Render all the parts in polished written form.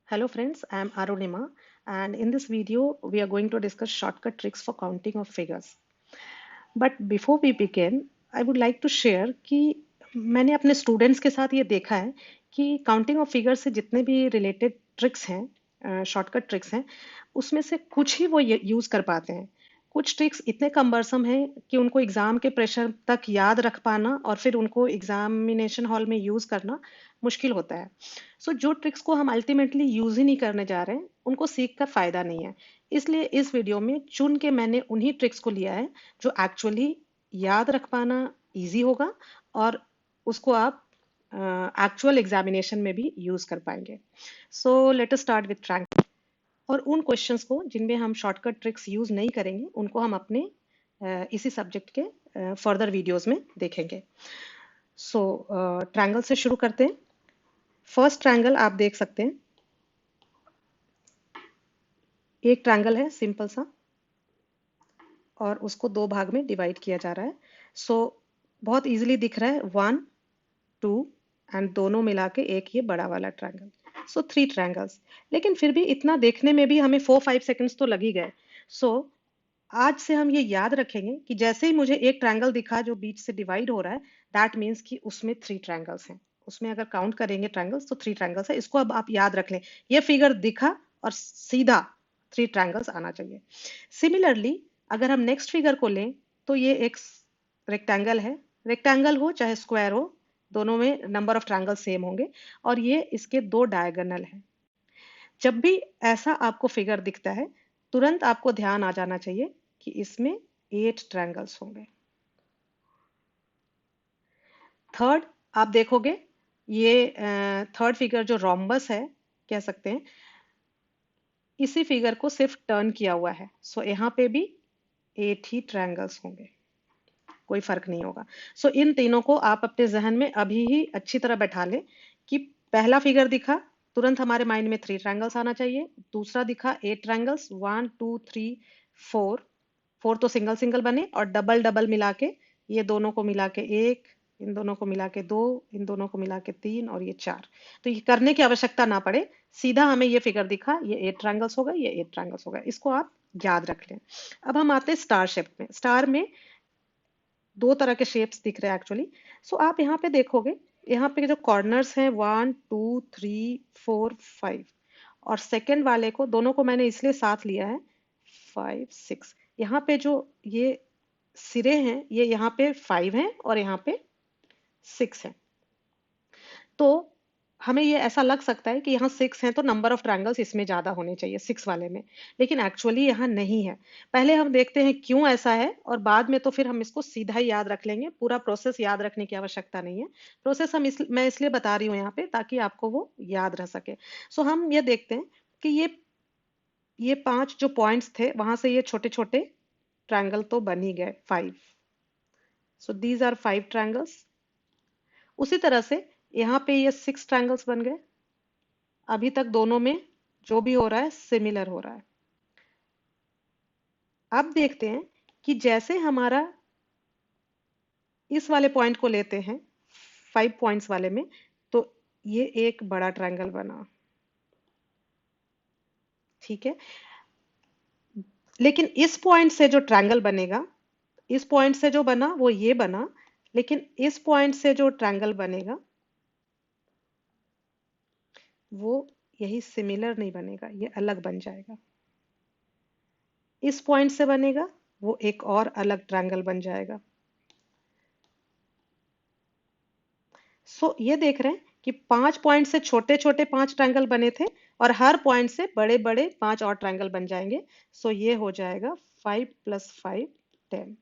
Hello friends, I am Arunima and in this video we are going to discuss shortcut tricks for counting of figures. But before we begin, I would like to share कि मैंने अपने students के साथ ये देखा है कि counting of figures से जितने भी रिलेटेड ट्रिक्स हैं, शॉर्टकट ट्रिक्स हैं, उसमें से कुछ ही वो यूज कर पाते हैं। कुछ ट्रिक्स इतने कम्बरसम हैं कि उनको एग्जाम के प्रेशर तक याद रख पाना और फिर उनको एग्जामिनेशन हॉल में यूज करना मुश्किल होता है। सो जो ट्रिक्स को हम अल्टीमेटली यूज ही नहीं करने जा रहे हैं, उनको सीख कर फायदा नहीं है। इसलिए इस वीडियो में चुन के मैंने उन्हीं ट्रिक्स को लिया है जो एक्चुअली याद रख पाना इजी होगा और उसको आप एक्चुअल एग्जामिनेशन में भी यूज कर पाएंगे। So let us start with trunk. और उन क्वेश्चंस को जिनमें हम शॉर्टकट ट्रिक्स यूज नहीं करेंगे उनको हम अपने इसी सब्जेक्ट के फर्दर वीडियोस में देखेंगे। सो ट्रायंगल से शुरू करते हैं। फर्स्ट ट्रायंगल आप देख सकते हैं, एक ट्रायंगल है सिंपल सा और उसको दो भाग में डिवाइड किया जा रहा है। सो बहुत इजीली दिख रहा है 1 2 एंड दोनों मिला के एक ये बड़ा वाला ट्रायंगल। सो 3 ट्रायंगल्स, लेकिन फिर भी इतना देखने में भी हमें 4-5 सेकंड्स तो लग ही गए। सो आज से हम ये याद रखेंगे कि जैसे ही मुझे एक ट्रायंगल दिखा जो बीच से डिवाइड हो रहा है, दैट मीन्स कि उसमें 3 ट्रायंगल्स हैं। उसमें अगर काउंट करेंगे ट्रायंगल्स तो 3 ट्रायंगल्स है। इसको अब आप याद रख लें। ये फिगर दिखा और सीधा 3 ट्रायंगल्स आना चाहिए। सिमिलरली अगर हम नेक्स्ट फिगर को लें तो ये एक रेक्टेंगल है। रेक्टेंगल हो चाहे स्क्वायर हो, दोनों में नंबर ऑफ ट्रायंगल सेम होंगे और ये इसके दो डायगोनल हैं। जब भी ऐसा आपको फिगर दिखता है, तुरंत आपको ध्यान आ जाना चाहिए कि इसमें 8 ट्रायंगल्स होंगे। थर्ड आप देखोगे, ये थर्ड फिगर जो रोम्बस है कह सकते हैं, इसी फिगर को सिर्फ टर्न किया हुआ है। सो यहाँ पे भी 8 ही ट्रायंगल्स होंगे, कोई फर्क नहीं होगा। सो इन तीनों को आप अपने जहन में अभी ही अच्छी तरह बैठा लें कि पहला फिगर दिखा, तुरंत हमारे माइंड में 3 ट्रायंगल्स आना चाहिए। दूसरा दिखा 8 ट्रायंगल्स, 1 2 3 4। 4 तो सिंगल सिंगल बने और डबल डबल मिला के, ये दोनों को मिला के 1, इन दोनों को मिला के 2, इन दोनों को मिला के 3 और ये 4। तो ये करने की आवश्यकता ना पड़े, सीधा हमें ये फिगर दिखा, ये 8 ट्रायंगल्स हो गए, ये 8 ट्रायंगल्स हो गए। इसको आप याद रख लें। अब हम आते हैं स्टार शेप में। स्टार में दो तरह के शेप्स दिख रहे हैं एक्चुअली। सो आप यहाँ पे देखोगे, यहाँ पे जो कॉर्नर्स हैं 1 2 3 4 5, और सेकंड वाले को, दोनों को मैंने इसलिए साथ लिया है 5 6। यहाँ पे जो ये सिरे हैं ये यहाँ पे 5 हैं और यहाँ पे 6 हैं। तो हमें ये ऐसा लग सकता है कि यहाँ 6 हैं तो नंबर ऑफ ट्रायंगल्स इसमें ज्यादा होने चाहिए 6 वाले में, लेकिन एक्चुअली यहाँ नहीं है। पहले हम देखते हैं क्यों ऐसा है और बाद में तो फिर हम इसको सीधा ही याद रख लेंगे। पूरा प्रोसेस याद रखने की आवश्यकता नहीं है। प्रोसेस मैं इसलिए बता रही हूँ यहाँ पे ताकि आपको वो याद रह सके। सो हम ये देखते हैं कि ये 5 जो पॉइंट्स थे वहां से ये छोटे छोटे ट्रायंगल तो बन ही गए 5। So these are 5 triangles. उसी तरह से यहाँ पे ये 6 ट्रायंगल्स बन गए। अभी तक दोनों में जो भी हो रहा है सिमिलर हो रहा है। अब देखते हैं कि जैसे हमारा इस वाले पॉइंट को लेते हैं 5 पॉइंट्स वाले में, तो ये एक बड़ा ट्रायंगल बना, ठीक है। लेकिन इस पॉइंट से जो ट्रायंगल बनेगा, इस पॉइंट से जो बना वो ये बना, लेकिन इस पॉइंट से जो ट्रायंगल बनेगा वो यही सिमिलर नहीं बनेगा, ये अलग बन जाएगा। इस पॉइंट से बनेगा वो एक और अलग ट्रायंगल बन जाएगा। सो ये देख रहे हैं कि 5 पॉइंट से छोटे छोटे 5 ट्रायंगल बने थे और हर पॉइंट से बड़े बड़े 5 और ट्रायंगल बन जाएंगे। सो ये हो जाएगा 5 + 5 10।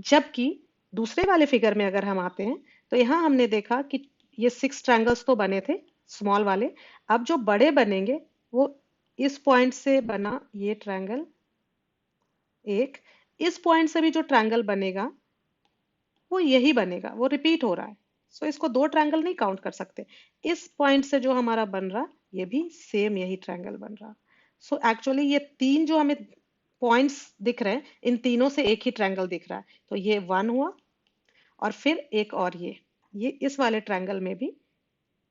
जबकि दूसरे वाले फिगर में अगर हम आते हैं तो यहाँ हमने देखा कि ये 6 ट्रायंगल्स तो बने थे स्मॉल वाले। अब जो बड़े बनेंगे वो इस पॉइंट से बना ये ट्रायंगल एक, इस पॉइंट से भी जो ट्रायंगल बनेगा वो यही बनेगा, वो रिपीट हो रहा है। सो इसको दो ट्रायंगल नहीं काउंट कर सकते। इस पॉइंट से जो हमारा बन रहा ये भी सेम यही ट्रायंगल बन रहा। सो एक्चुअली ये तीन जो हमें पॉइंट्स दिख रहे हैं, इन तीनों से एक ही ट्रायंगल दिख रहा है। तो ये 1 हुआ और फिर एक और ये इस वाले ट्रायंगल में भी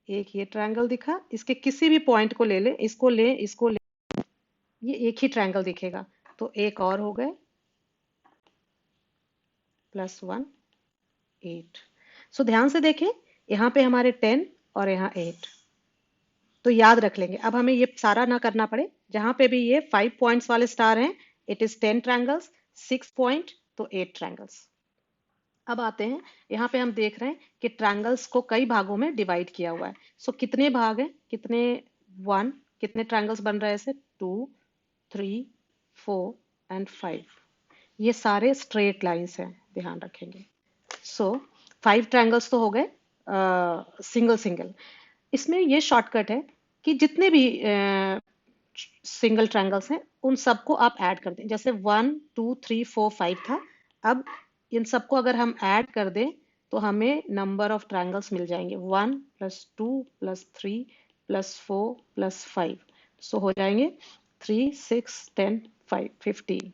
एक ये ट्रायंगल दिखा, इसके किसी भी पॉइंट को ले ले, इसको ले, इसको ले, ये एक ही ट्रायंगल दिखेगा। तो एक और हो गए, +1 8। सो ध्यान से देखें, यहाँ पे हमारे 10 और यहाँ 8, तो याद रख लेंगे। अब हमें ये सारा ना करना पड़े, जहां पे भी ये 5 पॉइंट्स वाले स्टार हैं, इट इज 10 ट्रायंगल्स, 6 पॉइंट तो 8 ट्रायंगल्स। अब आते हैं, यहाँ पे हम देख रहे हैं कि ट्रायंगल्स को कई भागों में डिवाइड किया हुआ है। सो कितने भाग हैं, कितने, 1, कितने ट्रायंगल्स बन रहे हैं ऐसे, 2, 3, 4 एंड 5। ये सारे स्ट्रेट लाइंस हैं, ध्यान रखेंगे। सो 5 ट्रायंगल्स तो हो गए सिंगल सिंगल। इसमें ये शॉर्टकट है कि जितने भी सिंगल ट्रायंगल्स हैं उन सबको आप ऐड कर दें। जैसे 1 2 3 4 5 था, अब इन सबको अगर हम ऐड कर दें तो हमें नंबर ऑफ ट्रायंगल्स मिल जाएंगे, 1 + 2 + 3 + 4 + 5। सो हो जाएंगे 3 6 10 5 15।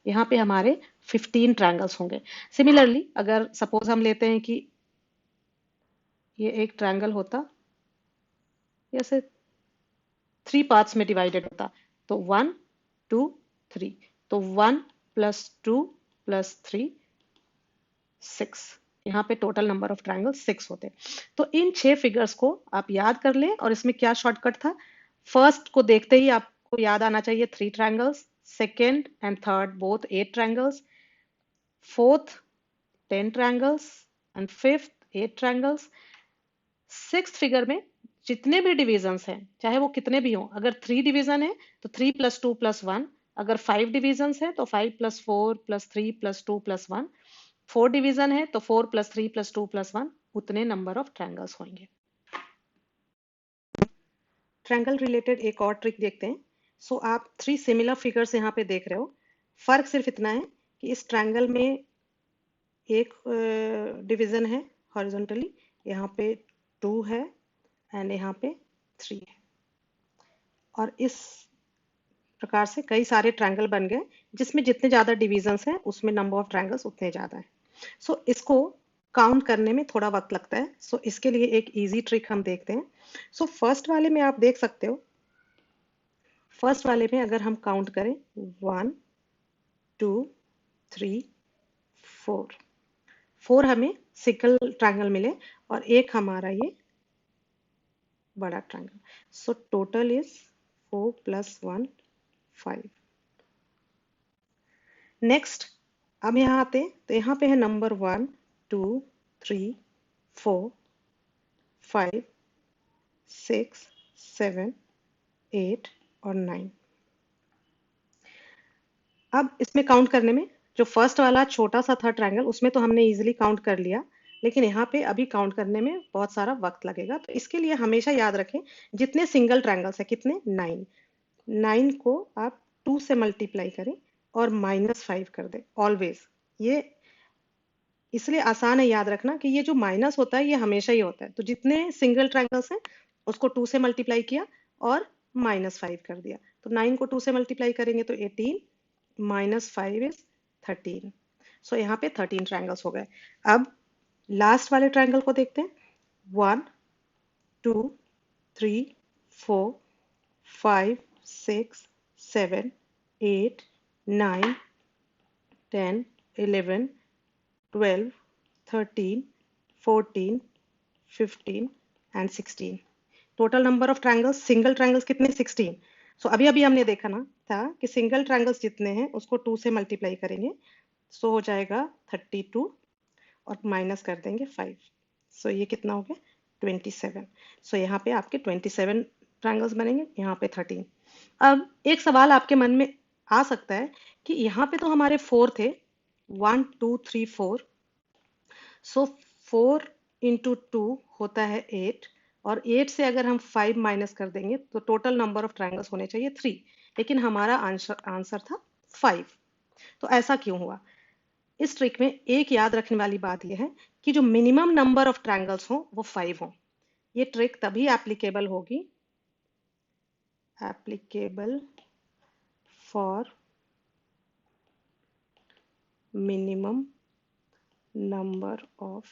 यहाँ पे हमारे 15 ट्रायंगल्स होंगे। सिमिलरली अगर सपोज हम लेते हैं कि ये एक ट्रायंगल होता, जैसे 3 पार्ट्स में डिवाइडेड होता, तो 1 2 3, तो 1 + 2 + 3 6, यहाँ पे टोटल नंबर ऑफ ट्रायंगल 6 होते। तो इन 6 फिगर्स को आप याद कर लें। और इसमें क्या शॉर्टकट था, फर्स्ट को देखते ही आपको याद आना चाहिए 3 triangles, second and third both 8 triangles, fourth 10 triangles and fifth 8 triangles। Sixth figure में जितने भी डिविजन्स हैं, चाहे वो कितने भी हों, अगर 3 डिवीजन है तो 3 + 2 + 1, अगर 5 डिविजन्स है तो 5 + 4 + 3 + 2 + 1, 4 डिवीजन है तो 4 + 3 + 2 + 1, उतने नंबर ऑफ ट्रायंगल्स होंगे। ट्रायंगल रिलेटेड एक और ट्रिक देखते हैं। सो आप 3 सिमिलर फिगर्स यहाँ पे देख रहे हो। फर्क सिर्फ इतना है कि इस ट्रायंगल में एक डिवीजन है हॉरिजॉन्टली, यहाँ पे 2 है एंड यहाँ पे 3 है, और इस प्रकार से कई सारे ट्रायंगल बन गए जिसमें जितने ज्यादा डिविजन्स हैं उसमें नंबर ऑफ ट्रायंगल्स उतने ज्यादा है। सो इसको काउंट करने में थोड़ा वक्त लगता है। सो इसके लिए एक इजी ट्रिक हम देखते हैं। सो फर्स्ट वाले में आप देख सकते हो, फर्स्ट वाले में अगर हम काउंट करें 1 2 3 4, 4 हमें सिंगल ट्रायंगल मिले और एक हमारा ये बड़ा triangle. So total is 4 + 1 5। Next अब यहाँ आते हैं, तो यहाँ पे है नंबर 1 2 3 4 5 6 7 8 और 9। अब इसमें काउंट करने में, जो फर्स्ट वाला छोटा सा था ट्रायंगल उसमें तो हमने इजीली काउंट कर लिया, लेकिन यहाँ पे अभी काउंट करने में बहुत सारा वक्त लगेगा। तो इसके लिए हमेशा याद रखें, जितने सिंगल ट्रायंगल्स है, कितने, 9, 9 को आप 2 से मल्टीप्लाई करें और -5 कर दें ऑलवेज। ये इसलिए आसान है याद रखना कि ये जो माइनस होता है ये हमेशा ही होता है। तो जितने सिंगल ट्रायंगल्स हैं उसको 2 से मल्टीप्लाई किया और -5 कर दिया। तो 9 को 2 से मल्टीप्लाई करेंगे तो 18, -5 इज 13। सो यहाँ पे 13 ट्रायंगल्स हो गए। अब लास्ट वाले ट्रायंगल को देखते हैं। 1 2 3 4 5 6 7 8 9 10 11 12 13 14 15 and 16। Total number of triangles, single triangles कितने, 16। सो अभी अभी हमने देखा ना था कि सिंगल ट्रायंगल्स जितने हैं उसको 2 से मल्टीप्लाई करेंगे, सो हो जाएगा 32 और माइनस कर देंगे 5। सो ये कितना हो गया, 27। सो यहाँ पे आपके 27 ट्रायंगल्स बनेंगे, यहाँ पे 13। अब एक सवाल आपके मन में आ सकता है कि यहाँ पे तो हमारे 4 थे, 1 2 3 4। सो 4 इंटू 2 होता है 8, और 8 से अगर हम 5 माइनस कर देंगे तो टोटल नंबर ऑफ ट्रायंगल्स होने चाहिए 3, लेकिन हमारा आंसर आंसर था 5। तो ऐसा क्यों हुआ? इस ट्रिक में एक याद रखने वाली बात यह है कि जो मिनिमम नंबर ऑफ ट्रायंगल्स हो वो 5 हो। ये ट्रिक तभी एप्लीकेबल होगी, applicable for minimum number of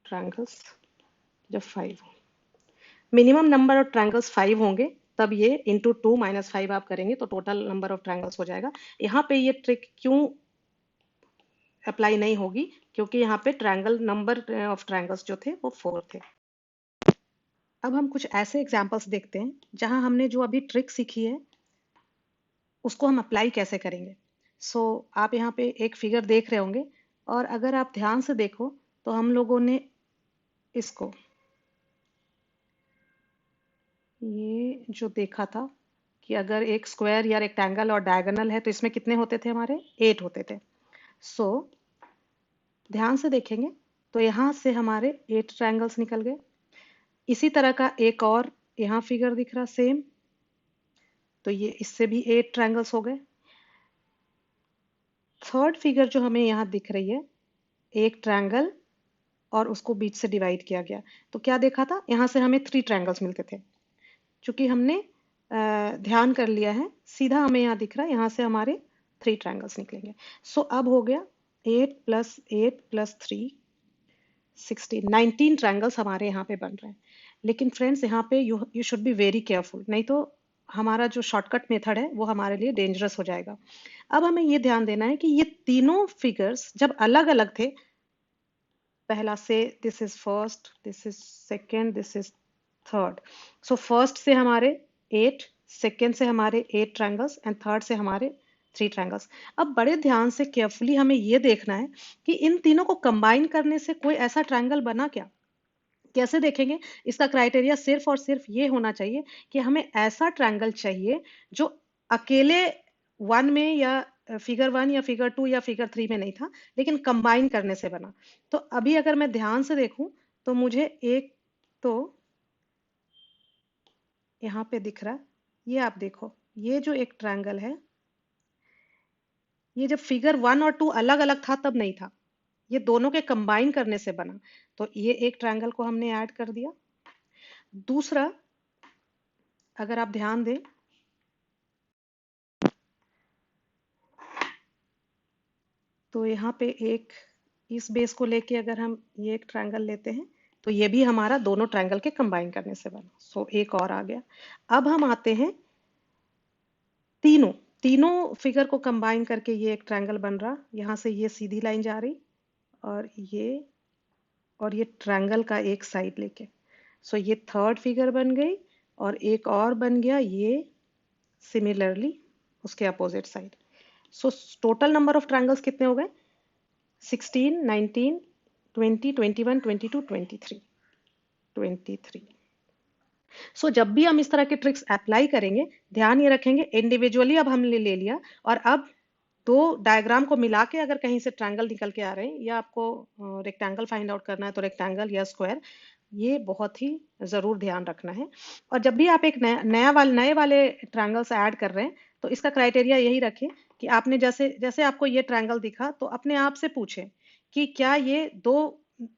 triangles जब 5 हो, मिनिमम नंबर ऑफ ट्रायंगल्स 5 होंगे, तब ये इंटू 2 माइनस 5 आप करेंगे तो टोटल नंबर ऑफ ट्रायंगल्स हो जाएगा। यहाँ पे ये ट्रिक क्यों अप्लाई नहीं होगी, क्योंकि यहाँ पे ट्रायंगल नंबर ऑफ ट्रायंगल्स जो थे वो 4 थे। अब हम कुछ ऐसे एग्जांपल्स देखते हैं जहां हमने जो अभी ट्रिक सीखी है उसको हम अप्लाई कैसे करेंगे। आप यहाँ पे एक फिगर देख रहे होंगे, और अगर आप ध्यान से देखो तो हम लोगों ने इसको ये जो देखा था कि अगर एक स्क्वायर या रेक्टेंगल और डायगोनल है तो इसमें कितने होते थे, हमारे 8 होते थे। सो ध्यान से देखेंगे तो यहाँ से हमारे 8 ट्रायंगल्स निकल गए। इसी तरह का एक और यहाँ फिगर दिख रहा सेम, तो ये इससे भी 8 ट्रायंगल्स हो गए। थर्ड फिगर जो हमें यहाँ दिख रही है, एक ट्रायंगल और उसको बीच से डिवाइड किया गया, तो क्या देखा था, यहाँ से हमें 3 ट्रायंगल्स मिलते थे। चूंकि हमने ध्यान कर लिया है, सीधा हमें यहाँ दिख रहा है, यहाँ से हमारे 3 ट्रायंगल्स निकलेंगे। अब हो गया 8 प्लस 8 प्लस 3 16, 19 ट्रायंगल्स हमारे यहाँ पे बन रहे हैं। लेकिन फ्रेंड्स यहाँ पे you should be very careful, नहीं तो हमारा जो शॉर्टकट मेथड है वो हमारे लिए डेंजरस हो जाएगा। अब हमें ये ध्यान देना है कि ये तीनों फिगर्स जब अलग अलग थे, पहला से this is first, this is second, this is third, first से हमारे 8, सेकेंड से हमारे 8 ट्रायंगल्स एंड थर्ड से हमारे 3 ट्रायंगल्स। अब बड़े ध्यान से केयरफुली हमें ये देखना है कि इन तीनों को कंबाइन करने से कोई ऐसा ट्रायंगल बना क्या। कैसे देखेंगे, इसका क्राइटेरिया सिर्फ और सिर्फ ये होना चाहिए कि हमें ऐसा ट्रायंगल चाहिए जो अकेले 1 में या फिगर 1 या फिगर 2 या फिगर 3 में नहीं था, लेकिन कंबाइन करने से बना। तो अभी अगर मैं ध्यान से देखूं तो मुझे एक तो यहाँ पे दिख रहा है, ये आप देखो, ये जो एक ट्रायंगल है, ये जब फिगर 1 और 2 अलग अलग था तब नहीं था, ये दोनों के कंबाइन करने से बना। तो ये एक ट्रायंगल को हमने ऐड कर दिया। दूसरा, अगर आप ध्यान दें तो यहाँ पे एक इस बेस को लेके अगर हम ये एक ट्रायंगल लेते हैं तो ये भी हमारा दोनों ट्रायंगल के कंबाइन करने से बना। एक और आ गया। अब हम आते हैं तीनों तीनों फिगर को कंबाइन करके ये एक ट्रायंगल बन रहा, यहाँ से ये सीधी लाइन जा रही और ये ट्रायंगल का एक साइड लेके, ये थर्ड फिगर बन गई और एक और बन गया ये सिमिलरली उसके opposite side. Total number of triangles कितने हो गए, 16, 19, 20, 21, 22, 23, 23। जब भी हम इस तरह के ट्रिक्स अप्लाई करेंगे, ध्यान ये रखेंगे इंडिविजुअली अब हमने ले लिया, और अब दो डायग्राम को मिला के अगर कहीं से ट्रायंगल निकल के आ रहे हैं या आपको रेक्टेंगल फाइंड आउट करना है तो रेक्टेंगल या स्क्वायर, ये बहुत ही जरूर ध्यान रखना है। और जब भी आप एक नए वाले ट्रायंगल्स ऐड कर रहे हैं तो इसका क्राइटेरिया यही रखें कि आपने जैसे जैसे आपको ये ट्रायंगल दिखा तो अपने आप से पूछें कि क्या ये दो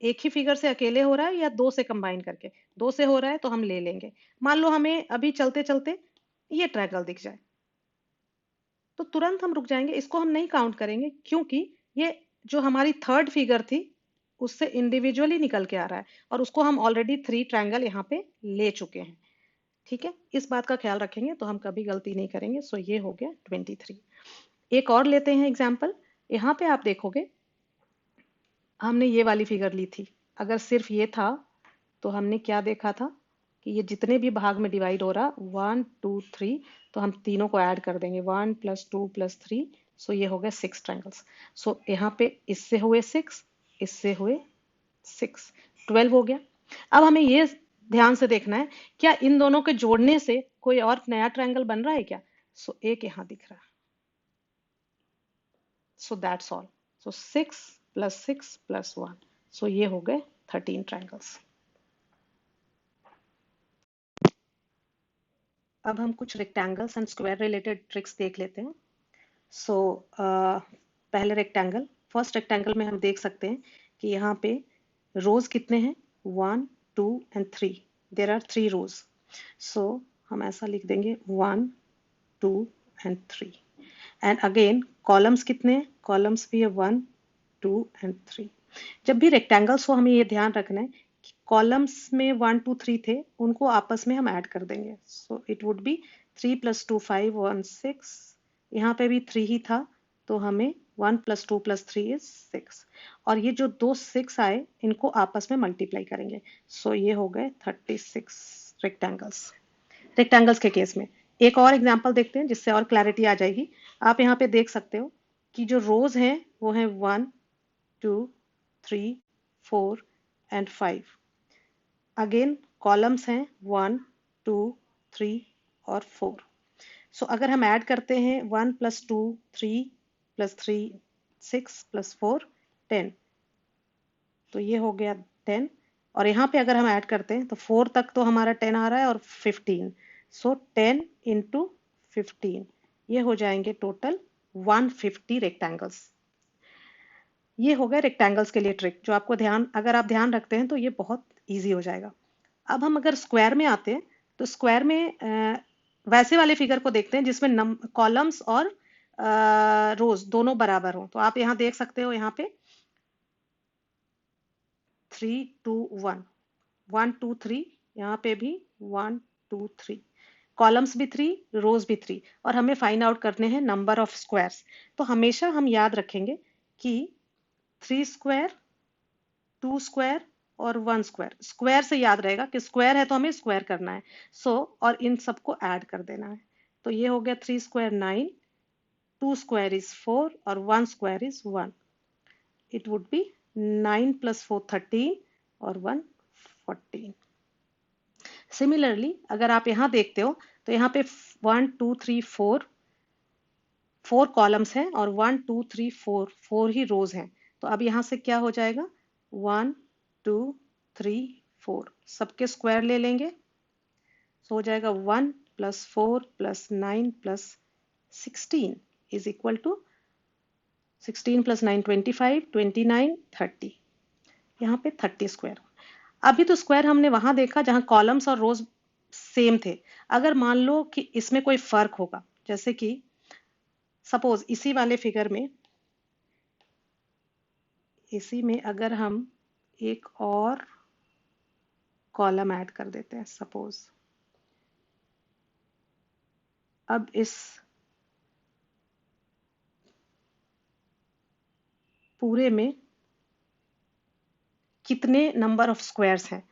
एक ही फिगर से अकेले हो रहा है या दो से कंबाइन करके। दो से हो रहा है तो हम ले लेंगे। मान लो हमें अभी चलते चलते ये ट्रायंगल दिख जाए तो तुरंत हम रुक जाएंगे, इसको हम नहीं काउंट करेंगे, क्योंकि ये जो हमारी थर्ड फिगर थी उससे इंडिविजुअली निकल के आ रहा है और उसको हम ऑलरेडी 3 ट्रायंगल यहाँ पे ले चुके हैं। ठीक है, इस बात का ख्याल रखेंगे तो हम कभी गलती नहीं करेंगे। ये हो गया 23। एक और लेते हैं एग्जाम्पल। यहाँ पे आप देखोगे हमने ये वाली फिगर ली थी, अगर सिर्फ ये था तो हमने क्या देखा था कि ये जितने भी भाग में डिवाइड हो रहा 1 2 3, तो हम तीनों को ऐड कर देंगे 1 + 2 + 3, ये हो गया 6 ट्रायंगल्स। यहाँ पे इससे हुए 6, इससे हुए 6, 12 हो गया। अब हमें ये ध्यान से देखना है क्या इन दोनों के जोड़ने से कोई और नया ट्रायंगल बन रहा है क्या। एक यहाँ दिख रहा है, दैट्स ऑल। 6 + 6 + 1, ये हो गए 13 ट्रायंगल्स। अब हम कुछ rectangles and square related tricks देख लेते हैं। पहले रेक्टेंगल, फर्स्ट रेक्टेंगल में हम देख सकते हैं कि यहाँ पे रोज कितने हैं, 1 2 एंड 3, देयर आर 3 रोज। हम ऐसा लिख देंगे 1 2 एंड 3। एंड अगेन कॉलम्स कितने हैं, कॉलम्स भी है 1 2 एंड 3। जब भी रेक्टेंगल्स हो हमें ये ध्यान रखना है कि कॉलम्स में 1 2 3 थे, उनको आपस में हम ऐड कर देंगे। So it would be 3 + 2 5 1 6। यहाँ पे भी 3 ही था, तो हमें 1 + 2 + 3 is 6। और ये जो दो 6 आए, इनको आपस में मल्टीप्लाई करेंगे। सो ये हो गए 36 रेक्टेंगल्स। रेक्टेंगल्स के केस में एक और एग्जांपल देखते हैं जिससे और क्लैरिटी आ जाएगी। आप यहाँ पे देख सकते हो कि जो रोज हैं वो हैं 1 2 3 4 एंड 5। अगेन कॉलम्स हैं 1 2 3 और 4। सो अगर हम ऐड करते हैं 1 + 2 3 + 3 6 + 4 10, तो ये हो गया 10। और यहाँ पे अगर हम ऐड करते हैं तो 4 तक तो हमारा 10 आ रहा है और 15। सो 10 × 15, ये हो जाएंगे टोटल 150 रेक्टेंगल्स। ये हो गए रेक्टेंगल्स के लिए ट्रिक, जो आपको अगर आप ध्यान रखते हैं तो ये बहुत इजी हो जाएगा। अब हम अगर स्क्वायर में आते हैं तो स्क्वायर में वैसे वाले फिगर को देखते हैं जिसमें कॉलम्स और रोज दोनों बराबर हो। तो आप यहाँ देख सकते हो, यहाँ पे 3 2 1 1 2 3, यहाँ पे भी 1 2 3, कॉलम्स भी 3 रोज भी 3, और हमें फाइंड आउट करने हैं नंबर ऑफ स्क्वायर्स। तो हमेशा हम याद रखेंगे कि 3 स्क्वायर 2 स्क्वायर और 1 स्क्वायर। स्क्वायर से याद रहेगा कि स्क्वायर है तो हमें स्क्वायर करना है। और इन सबको ऐड कर देना है। तो ये हो गया 3 स्क्वायर 9, 2 स्क्वायर इज 4 और 1 square is 1। It would be 9 + 4 13 और 1 14। सिमिलरली अगर आप यहाँ देखते हो तो यहाँ पे 1 2 3 4 कॉलम्स हैं और 1 2 3 4 ही रोज हैं। तो अब यहाँ से क्या हो जाएगा, 1 2 3 4 सबके स्क्वायर ले लेंगे। तो हो जाएगा 1 + 4 + 9 + 16 इज इक्वल टू 16 + 9 25 29 30। यहाँ पे 30 स्क्वायर। अभी तो स्क्वायर हमने वहां देखा जहां कॉलम्स और रोज सेम थे। अगर मान लो कि इसमें कोई फर्क होगा, जैसे कि सपोज इसी में अगर हम एक और कॉलम ऐड कर देते हैं सपोज, अब इस पूरे में कितने नंबर ऑफ स्क्वायर्स हैं।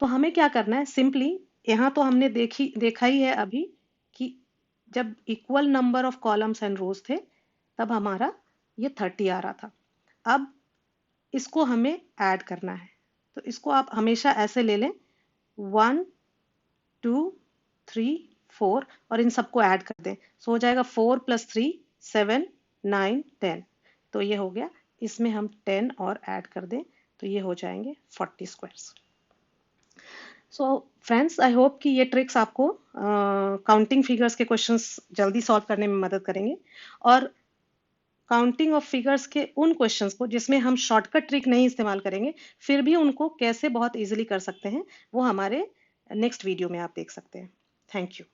तो हमें क्या करना है, सिंपली यहाँ तो हमने देखा ही है अभी कि जब equal number of columns and rows थे तब हमारा ये 30 आ रहा था। अब इसको हमें ऐड करना है, तो इसको आप हमेशा ऐसे ले लें 1 2 3 4 और इन सबको ऐड कर दें। सो हो जाएगा 4 + 3 7 9 10। तो ये हो गया, इसमें हम 10 और ऐड कर दें तो ये हो जाएंगे 40 squares. So friends, I hope कि ये ट्रिक्स आपको काउंटिंग फिगर्स के क्वेश्चंस जल्दी सॉल्व करने में मदद करेंगे। और काउंटिंग ऑफ फिगर्स के उन क्वेश्चंस को जिसमें हम शॉर्टकट ट्रिक नहीं इस्तेमाल करेंगे, फिर भी उनको कैसे बहुत इजीली कर सकते हैं, वो हमारे नेक्स्ट वीडियो में आप देख सकते हैं। Thank you.